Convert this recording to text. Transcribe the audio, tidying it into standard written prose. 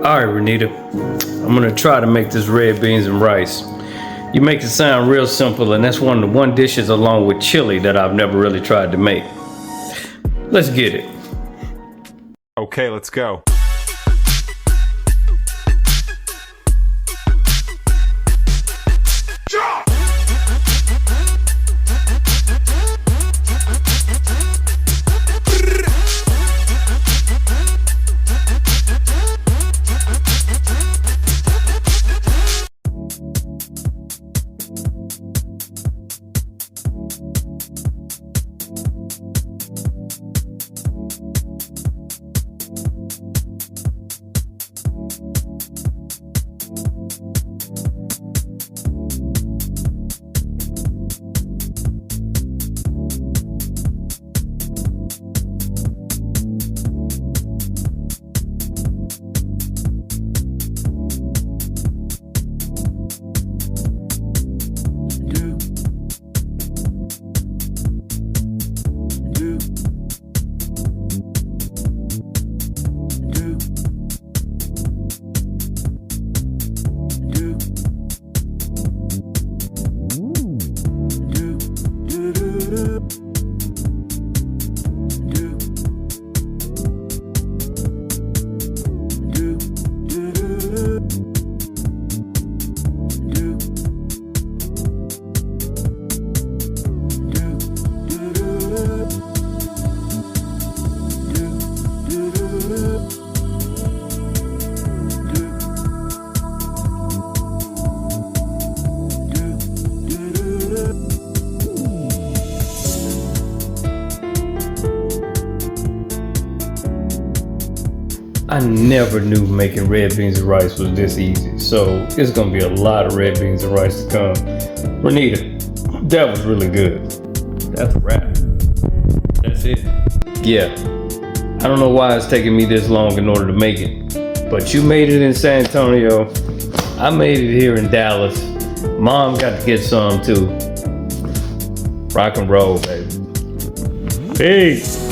All right, Renita, I'm gonna try to make this red beans and rice. You make it sound real simple, and that's one of the dishes along with chili that I've never really tried to make. Let's get it. Okay, let's go. I never knew making red beans and rice was this easy, so it's gonna be a lot of red beans and rice to come. Renita, that was really good. That's a wrap. That's it. Yeah, I don't know why it's taking me this long in order to make it, but you made it in San Antonio. I made it here in Dallas. Mom got to get some too. Rock and roll, baby. Peace.